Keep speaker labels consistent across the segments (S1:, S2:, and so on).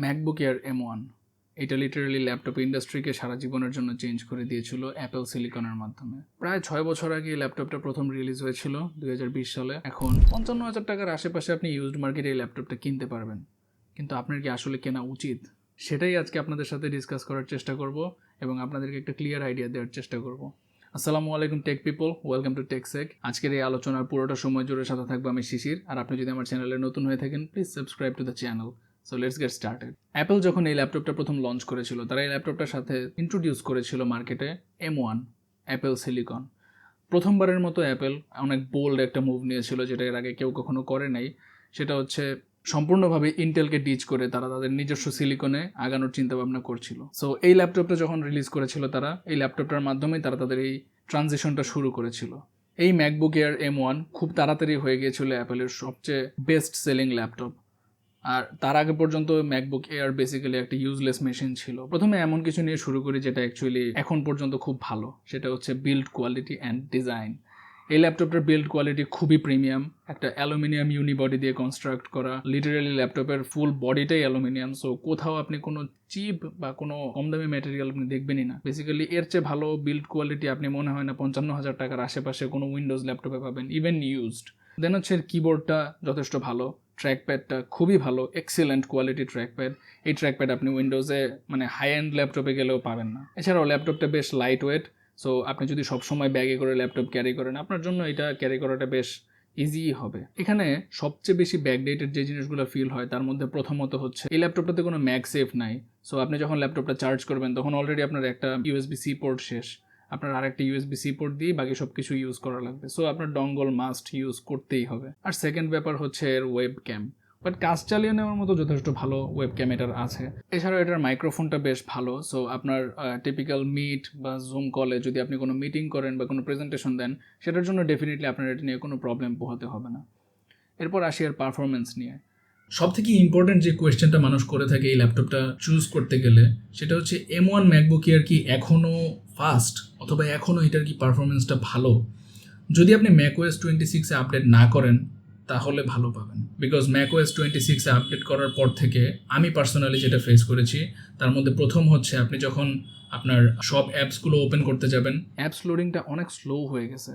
S1: MacBook Air M1 এটা literally laptop ইন্ডাস্ট্রিকে সারা জীবনের জন্য চেঞ্জ করে দিয়েছিল অ্যাপেল সিলিকনের মাধ্যমে। প্রায় 6 বছর আগে এই ল্যাপটপটা প্রথম রিলিজ হয়েছিল 2020 সালে। এখন 55,000 টাকার আশেপাশে আপনি ইউজড মার্কেটে এই ল্যাপটপটা কিনতে পারবেন, কিন্তু আপনার কি আসলে কেনা উচিত? সেটাই আজকে আপনাদের সাথে ডিসকাস করার চেষ্টা করব এবং আপনাদেরকে একটা ক্লিয়ার আইডিয়া দেওয়ার চেষ্টা করব। আসসালামু আলাইকুম টেক পিপল, ওয়েলকাম টু টেকসেক। আজকের এই আলোচনার পুরোটা সময় জুড়ে সাথে থাকবো আমি শিশির, আর আপনি যদি আমার চ্যানেলে নতুন হয়ে থাকেন please subscribe to the channel. So let's get started. Apple যখন এই ল্যাপটপটা প্রথম লঞ্চ করেছিল, তারা এই ল্যাপটপটার সাথে ইন্ট্রোডিউস করেছিল মার্কেটে M1 অ্যাপেল সিলিকন। প্রথমবারের মতো অ্যাপেল অনেক বোল্ড একটা মুভ নিয়েছিল, যেটা এর আগে কেউ কখনো করে নাই। সেটা হচ্ছে সম্পূর্ণভাবে ইন্টেলকে ডিচ করে তারা তাদের নিজস্ব সিলিকনে আগানোর চিন্তাভাবনা করছিল। সো এই ল্যাপটপটা যখন রিলিজ করেছিল তারা, এই ল্যাপটপটার মাধ্যমেই তারা তাদের এই ট্রানজিশনটা শুরু করেছিল। এই ম্যাকবুক এয়ার M1 খুব তাড়াতাড়ি হয়ে গিয়েছিল অ্যাপেলের সবচেয়ে বেস্ট সেলিং ল্যাপটপ। আর তার আগে পর্যন্ত ম্যাকবুক এয়ার বেসিক্যালি একটা ইউজলেস মেশিন ছিল। প্রথমে এমন কিছু নিয়ে শুরু করি যেটা অ্যাকচুয়ালি এখন পর্যন্ত খুব ভালো, সেটা হচ্ছে বিল্ড কোয়ালিটি অ্যান্ড ডিজাইন। এই ল্যাপটপটার বিল্ড কোয়ালিটি খুবই প্রিমিয়াম, একটা অ্যালুমিনিয়াম ইউনিবডি দিয়ে কনস্ট্রাক্ট করা। লিটারালি ল্যাপটপের ফুল বডিটাই অ্যালুমিনিয়াম, সো কোথাও আপনি কোনো চিপ বা কোনো কম দামি ম্যাটেরিয়াল আপনি দেখবেনই না। বেসিক্যালি এর চেয়ে ভালো বিল্ড কোয়ালিটি আপনি মনে হয় না 55,000 টাকার আশেপাশে কোনো উইন্ডোজ ল্যাপটপে পাবেন, ইভেন ইউজড। দেন হচ্ছে কিবোর্ডটা যথেষ্ট ভালো, ট্র্যাকপ্যাডটা খুবই ভালো, এক্সিলেন্ট কোয়ালিটি ট্র্যাকপ্যাড। এই ট্র্যাকপ্যাড আপনি উইন্ডোজে মানে হাই এন্ড ল্যাপটপে গেলেও পাবেন না। এছাড়াও ল্যাপটপটা বেশ লাইট ওয়েট, সো আপনি যদি সবসময় ব্যাগে করে ল্যাপটপ ক্যারি করেন আপনার জন্য এটা ক্যারি করাটা বেশ ইজি হবে। এখানে সবচেয়ে বেশি ব্যাকডেটেড যে জিনিসগুলো ফিল হয় তার মধ্যে প্রথমত হচ্ছে এই ল্যাপটপটাতে কোনো ম্যাগসেফ নাই। সো আপনি যখন ল্যাপটপটা চার্জ করবেন তখন অলরেডি আপনার একটা USB-C পোর্ট শেষ, আপনার আরেকটা USB-C পোর্ট দিয়ে বাকি সব কিছু ইউজ করা লাগবে। সো আপনার ডঙ্গল মাস্ট ইউজ করতেই হবে। আর সেকেন্ড ব্যাপার হচ্ছে এর ওয়েব ক্যাম, বাট কাজ চালিয়ে নেওয়ার মতো যথেষ্ট ভালো ওয়েব ক্যাম এটার আছে। এছাড়াও এটার মাইক্রোফোনটা বেশ ভালো। সো আপনার টিপিক্যাল মিট বা জুম কলে যদি আপনি কোনো মিটিং করেন বা কোনো প্রেজেন্টেশন দেন, সেটার জন্য ডেফিনেটলি আপনার এটা নিয়ে কোনো প্রবলেম পোহাতে হবে না। এরপর আসি এর পারফরমেন্স নিয়ে। সব থেকে ইম্পর্টেন্ট যে কোয়েশ্চেনটা মানুষ করে থাকে এই ল্যাপটপটা চুজ করতে গেলে, সেটা হচ্ছে M1 ম্যাকবুক এয়ার কি এখনও ফাস্ট, অথবা এখনও এটার কি পারফরমেন্সটা ভালো। যদি আপনি macOS 26-এ আপডেট না করেন তাহলে ভালো পাবেন, বিকজ macOS 26-এ আপডেট করার পর থেকে আমি পার্সোনালি যেটা ফেস করেছি তার মধ্যে প্রথম হচ্ছে আপনি যখন আপনার সব অ্যাপসগুলো ওপেন করতে যাবেন, অ্যাপস লোডিংটা অনেক স্লো হয়ে গেছে।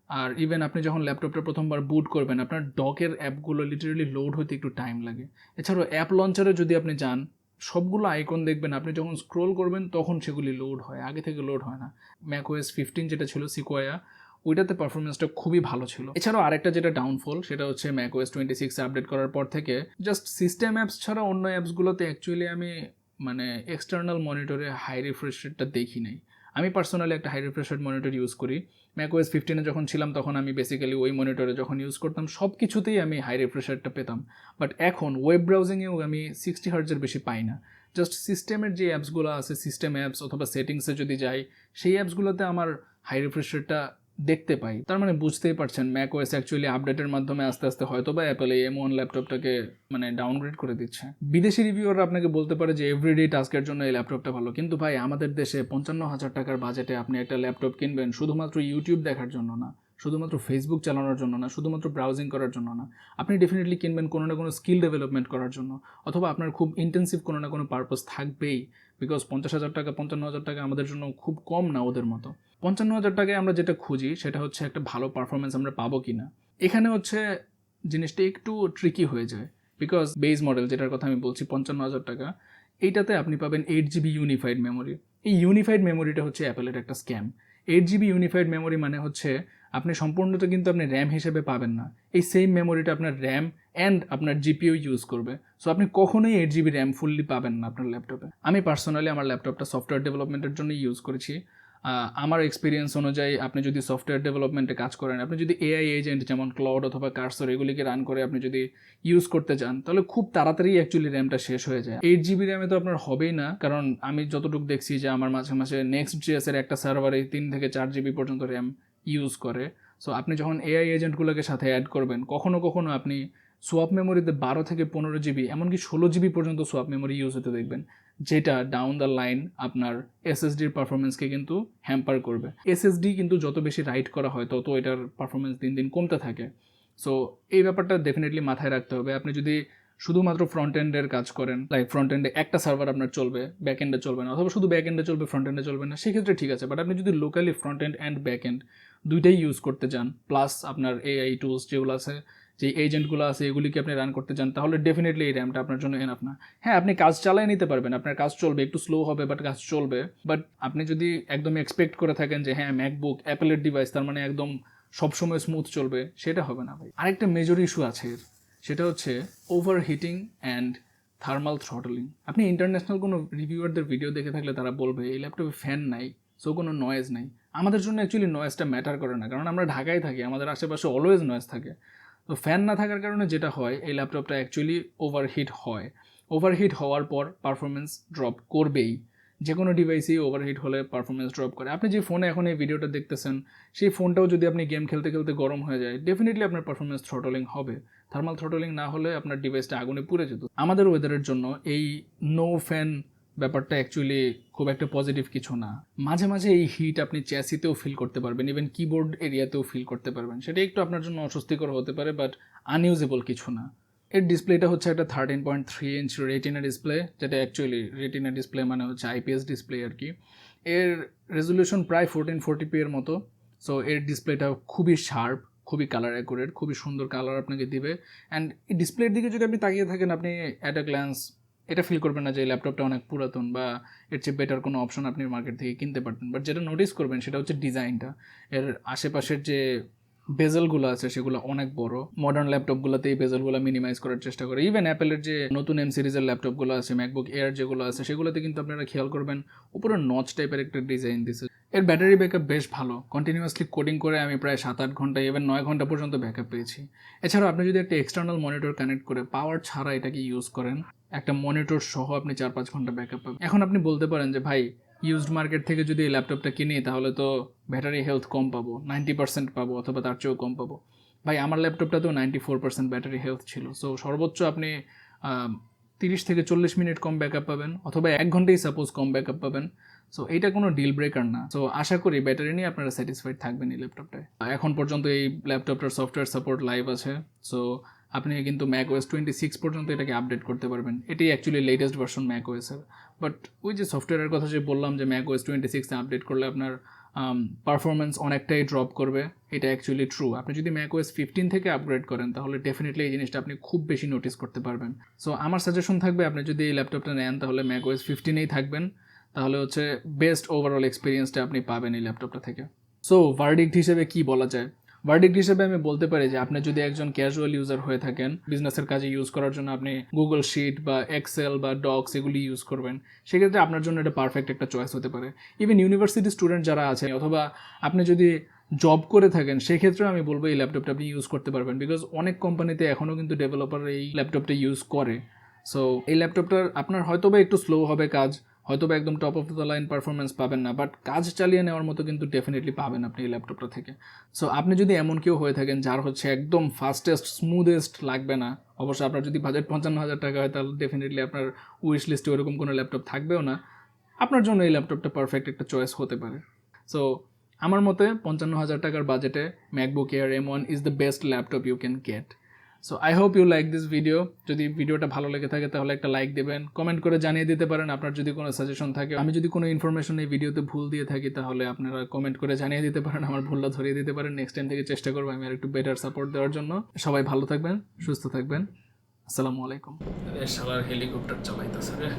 S1: আর ইভেন আপনি যখন ল্যাপটপটা প্রথমবার বুট করবেন আপনার ডকের অ্যাপগুলো লিটারেলি লোড হতে একটু টাইম লাগে। এছাড়াও অ্যাপ লঞ্চারে যদি আপনি যান, সবগুলো আইকন দেখবেন আপনি যখন স্ক্রোল করবেন তখন সেগুলি লোড হয়, আগে থেকে লোড হয় না। macOS 15 যেটা ছিল সিকোয়া, ওইটাতে পারফরমেন্সটা খুবই ভালো ছিল। এছাড়াও আরেকটা যেটা ডাউনফল সেটা হচ্ছে macOS 26 আপডেট করার পর থেকে জাস্ট সিস্টেম অ্যাপস ছাড়া অন্য অ্যাপসগুলোতে অ্যাকচুয়ালি আমি মানে এক্সটার্নাল মনিটরে হাই রিফ্রেশ রেটটা দেখি নাই। আমি পার্সোনালি একটা high refresh rate monitor use করি। macOS 15-এ যখন ছিলাম তখন আমি বেসিক্যালি ওই মনিটরে যখন ইউজ করতাম সব কিছুতেই আমি হাই রিফ্রেশ রেটটা পেতাম, বাট এখন ওয়েব ব্রাউজিংয়েও আমি 60 হার্টজের বেশি পাই না। জাস্ট সিস্টেমের যে অ্যাপসগুলো আছে, সিস্টেম অ্যাপস অথবা সেটিংসে যদি যাই, সেই অ্যাপসগুলোতে আমার হাই রিফ্রেশ রেটটা দেখতে পাই। তার মানে বুঝতেই পারছেন macOS অ্যাকচুয়ালি আপডেটের মাধ্যমে আস্তে আস্তে হয়তো বা অ্যাপেল এই M1 ল্যাপটপটাকে মানে ডাউনগ্রেড করে দিচ্ছে। বিদেশি রিভিউয়াররা আপনাকে বলতে পারে যে এভরিডে টাস্কের জন্য এই ল্যাপটপটা ভালো, কিন্তু ভাই আমাদের দেশে 55,000 টাকার বাজেটে আপনি একটা ল্যাপটপ কিনবেন শুধুমাত্র ইউটিউব দেখার জন্য না, শুধুমাত্র ফেসবুক চালানোর জন্য না, শুধুমাত্র ব্রাউজিং করার জন্য না। আপনি ডেফিনেটলি কিনবেন কোনো না কোনো স্কিল ডেভেলপমেন্ট করার জন্য, অথবা আপনার খুব ইন্টেন্সিভ কোনো না কোনো পারপাস থাকবেই। বিকজ 50,000 টাকা 55,000 টাকা আমাদের জন্য খুব কম না ওদের মতো। 55,000 টাকায় আমরা যেটা খুঁজি সেটা হচ্ছে একটা ভালো পারফরমেন্স আমরা পাবো কি না। এখানে হচ্ছে জিনিসটা একটু ট্রিকি হয়ে যায়, বিকজ বেস মডেল যেটার কথা আমি বলছি 55,000 টাকা, এইটাতে আপনি পাবেন 8GB ইউনিফাইড মেমোরি। এই ইউনিফাইড মেমোরিটা হচ্ছে অ্যাপেলের একটা স্ক্যাম। 8GB ইউনিফাইড মেমোরি মানে হচ্ছে আপনি সম্পূর্ণটা কিন্তু আপনি র্যাম হিসেবে পাবেন না, এই সেম মেমোরিটা আপনার র্যাম অ্যান্ড আপনার জিপিইউ ইউজ করবে। সো আপনি কখনোই 8GB র্যাম ফুললি পাবেন না আপনার ল্যাপটপে। আমি পার্সোনালি আমার ল্যাপটপটা সফটওয়্যার ডেভেলপমেন্টের জন্য ইউজ করেছি। আমার এক্সপিরিয়েন্স অনুযায়ী আপনি যদি সফটওয়্যার ডেভেলপমেন্টে কাজ করেন, আপনি যদি এআই এজেন্ট যেমন ক্লাউড অথবা কার্সর এগুলিকে রান করে আপনি যদি ইউজ করতে চান, তাহলে খুব তাড়াতাড়ি অ্যাকচুয়ালি র্যামটা শেষ হয়ে যায়। 8GB র্যামে তো আপনার হবেই না, কারণ আমি যতটুকু দেখছি যে আমার মাঝে মাঝে Next.js এর একটা সার্ভারে 3 থেকে 4GB পর্যন্ত র্যাম ইউজ করে। সো আপনি যখন এআই এজেন্টগুলোকে সাথে অ্যাড করবেন, কখনো কখনো আপনি সোয়াপ মেমোরিতে 12 থেকে 15GB এমনকি 16GB পর্যন্ত সোয়াপ মেমোরি ইউজ হতে দেখবেন, যেটা ডাউন দ্য লাইন আপনার এসএসডির পারফরমেন্সকে কিন্তু হ্যাম্পার করবে। এসএসডি কিন্তু যত বেশি রাইট করা হয় তত এটার পারফরমেন্স দিন দিন কমতে থাকে। সো এই ব্যাপারটা ডেফিনেটলি মাথায় রাখতে হবে। আপনি যদি শুধুমাত্র ফ্রন্ট এন্ডের কাজ করেন, লাইক ফ্রন্ট এন্ডে একটা সার্ভার আপনার চলবে, ব্যাক এন্ডে চলবে না, অথবা শুধু ব্যাক এন্ডে চলবে ফ্রন্ট এন্ডে চলবে না, সেক্ষেত্রে ঠিক আছে। বাট আপনি যদি locally front end and back end দুইটাই ইউজ করতে চান, প্লাস আপনার এআই টুলস যেগুলো আছে, যে এজেন্টগুলো আছে, এগুলিকে আপনি রান করতে চান, তাহলে ডেফিনেটলি এই র্যামটা আপনার জন্য এনাফ না। হ্যাঁ, আপনি কাজ চালিয়ে নিতে পারবেন, আপনার কাজ চলবে, একটু স্লো হবে বাট কাজ চলবে। বাট আপনি যদি একদম এক্সপেক্ট করে থাকেন যে হ্যাঁ ম্যাকবুক অ্যাপেলের ডিভাইস, তার মানে একদম সবসময় স্মুথ চলবে, সেটা হবে না ভাই। আরেকটা মেজর ইস্যু আছে, সেটা হচ্ছে overheating and thermal throttling. আপনি ইন্টারন্যাশনাল কোনো রিভিউয়ারদের ভিডিও দেখে থাকলে তারা বলবে এই ল্যাপটপে ফ্যান নাই, সো কোনো নয়েজ নাই। আমাদের জন্য অ্যাকচুয়ালি নয়েজটা ম্যাটার করে না, কারণ আমরা ঢাকায় থাকি, আমাদের আশেপাশে অলওয়েজ নয়েজ থাকে। তো ফ্যান না থাকার কারণে যেটা হয়, এই ল্যাপটপটা অ্যাকচুয়ালি ওভারহিট হয়। ওভারহিট হওয়ার পর পারফরমেন্স ড্রপ করবেই। যে কোনো ডিভাইসেই ওভারহিট হলে পারফরমেন্স ড্রপ করে। আপনি যে ফোনে এখন এই ভিডিওটা দেখতেছেন, সেই ফোনটাও যদি আপনি গেম খেলতে খেলতে গরম হয়ে যায়, ডেফিনেটলি আপনার পারফরমেন্স থ্রটলিং হবে। থার্মাল থ্রটলিং না হলে আপনার ডিভাইসটা আগুনে পুড়ে যেত। আমাদের ওয়েদারের জন্য এই নো ফ্যান ব্যাপারটা অ্যাকচুয়ালি খুব একটা পজিটিভ কিছু না। মাঝে মাঝে এই হিট আপনি চ্যাসিতেও ফিল করতে পারবেন, ইভেন কিবোর্ড এরিয়াতেও ফিল করতে পারবেন। সেটা একটু আপনার জন্য অস্বস্তিকর হতে পারে, বাট আনইউজেবল কিছু না। এর ডিসপ্লেটা হচ্ছে একটা 13.3 ইঞ্চ রেটিনা ডিসপ্লে, যেটা অ্যাকচুয়ালি রেটিনা ডিসপ্লে মানে হচ্ছে আইপিএস ডিসপ্লে আর কি। এর রেজলিউশন প্রায় 1440p এর মতো। সো এর ডিসপ্লেটা খুবই শার্প, খুবই কালার অ্যাকুরেট, খুবই সুন্দর কালার আপনাকে দিবে। অ্যান্ড এই ডিসপ্লের দিকে যদি আপনি তাকিয়ে থাকেন, আপনি অ্যাট আ গ্ল্যান্স এটা ফিল করবেন না যে এই ল্যাপটপটা অনেক পুরাতন বা এর চেয়ে বেটার কোনো অপশন আপনি মার্কেট থেকে কিনতে পারতেন। বাট যেটা নোটিস করবেন সেটা হচ্ছে ডিজাইনটা। এর আশেপাশের যে বেজেলগুলো আছে সেগুলো অনেক বড়। মডার্ন ল্যাপটপগুলোতে এই বেজেলগুলো মিনিমাইজ করার চেষ্টা করে। ইভেন অ্যাপেলের যে নতুন এম সিরিজের ল্যাপটপগুলো আছে, ম্যাকবুক এয়ার যেগুলো আছে, সেগুলোতে কিন্তু আপনারা খেয়াল করবেন উপরে নচ টাইপের একটা ডিজাইন দিছে। এর ব্যাটারি ব্যাকআপ বেশ ভালো। কন্টিনিউয়াসলি কোডিং করে আমি প্রায় 7-8 ঘন্টা, ইভেন 9 ঘন্টা পর্যন্ত ব্যাকআপ পেয়েছি। এছাড়াও আপনি যদি একটা এক্সটার্নাল মনিটর কানেক্ট করে পাওয়ার ছাড়া এটাকে ইউজ করেন, একটা মনিটর সহ আপনি 4-5 ঘন্টা ব্যাকআপ পাবেন। এখন আপনি বলতে পারেন যে ভাই, ইউজড মার্কেট থেকে যদি এই ল্যাপটপটা কিনি তাহলে তো ব্যাটারি হেলথ কম পাবো, 90% পাবো অথবা তার চেয়েও কম পাবো। ভাই, আমার ল্যাপটপটাতেও 94% ব্যাটারি হেলথ ছিল। সো সর্বোচ্চ আপনি 30 থেকে 40 মিনিট কম ব্যাকআপ পাবেন, অথবা 1 ঘন্টাই সাপোজ কম ব্যাকআপ পাবেন। সো এইটা কোনো ডিল ব্রেকার না। সো আশা করি ব্যাটারি নিয়ে আপনারা স্যাটিসফাইড থাকবেন এই ল্যাপটপটায়। এখন পর্যন্ত এই ল্যাপটপটার সফটওয়্যার সাপোর্ট লাইভ আছে। সো আপনি কিন্তু macOS 26 পর্যন্ত এটাকে আপডেট করতে পারবেন। এটাই অ্যাকচুয়ালি লেটেস্ট ভার্সন macOS-এর। বাট ওই যে সফটওয়্যারের কথা যে বললাম যে macOS 26 আপডেট করলে আপনার পারফরমেন্স অনেকটাই ড্রপ করবে, এটা অ্যাকচুয়ালি ট্রু। আপনি যদি macOS 15 থেকে আপগ্রেড করেন তাহলে ডেফিনেটলি এই জিনিসটা আপনি খুব বেশি নোটিস করতে পারবেন। সো আমার সাজেশন থাকবে, আপনি যদি এই ল্যাপটপটা নেন তাহলে macOS 15-এই থাকবেন, তাহলে হচ্ছে বেস্ট ওভারঅল এক্সপিরিয়েন্সটা আপনি পাবেন এই ল্যাপটপটা থেকে। সো ভার্ডিক্ট হিসেবে কি বলা যায়? ভার্ডিক্ট হিসেবে আমি বলতে পারি যে আপনি যদি একজন ক্যাজুয়াল ইউজার হয়ে থাকেন, বিজনেসের কাজে ইউজ করার জন্য আপনি গুগল শিট বা এক্সেল বা ডক্স এগুলি ইউজ করবেন, সেক্ষেত্রে আপনার জন্য এটা পারফেক্ট একটা চয়েস হতে পারে। ইভেন ইউনিভার্সিটি স্টুডেন্ট যারা আছে, অথবা আপনি যদি জব করে থাকেন, সেক্ষেত্রেও আমি বলবো এই ল্যাপটপটা আপনি ইউজ করতে পারবেন, বিকজ অনেক কোম্পানিতে এখনও কিন্তু ডেভেলপার এই ল্যাপটপটা ইউজ করে। সো এই ল্যাপটপটার আপনার হয়তো বা একটু স্লো হবে কাজ, হয়তো বা একদম top of the line performance পাবেন না, বাট কাজ চালিয়ে নেওয়ার মতো কিন্তু ডেফিনেটলি পাবেন আপনি এই ল্যাপটপটা থেকে। সো আপনি যদি এমন কেউ হয়ে থাকেন যার হচ্ছে একদম ফাস্টেস্ট স্মুথেস্ট লাগবে না, অবশ্য আপনার যদি বাজেট 55,000 টাকা হয় তাহলে ডেফিনেটলি আপনার উইশ লিস্টে ওরকম কোনো ল্যাপটপ থাকবেও না, আপনার জন্য এই ল্যাপটপটা পারফেক্ট একটা চয়েস হতে পারে। সো আমার মতে 55,000 টাকার বাজেটে MacBook Air M1 is the best laptop you can get. So I hope you like this video. যদি ভিডিওটা ভালো লেগে থাকে তাহলে একটা লাইক দেবেন, কমেন্ট করে জানিয়ে দিতে পারেন আপনার যদি কোনো সাজেশন থাকে। আমি যদি কোনো ইনফরমেশন এই ভিডিওতে ভুল দিয়ে থাকি তাহলে আপনারা কমেন্ট করে জানিয়ে দিতে পারেন, আমার ভুলটা ধরিয়ে দিতে পারেন। নেক্সট টাইম থেকে চেষ্টা করবো আমি আর একটু বেটার সাপোর্ট দেওয়ার জন্য। সবাই ভালো থাকবেন, সুস্থ থাকবেন। আসসালামু আলাইকুম। শালার হেলিকপ্টার চালাইতেছে রে।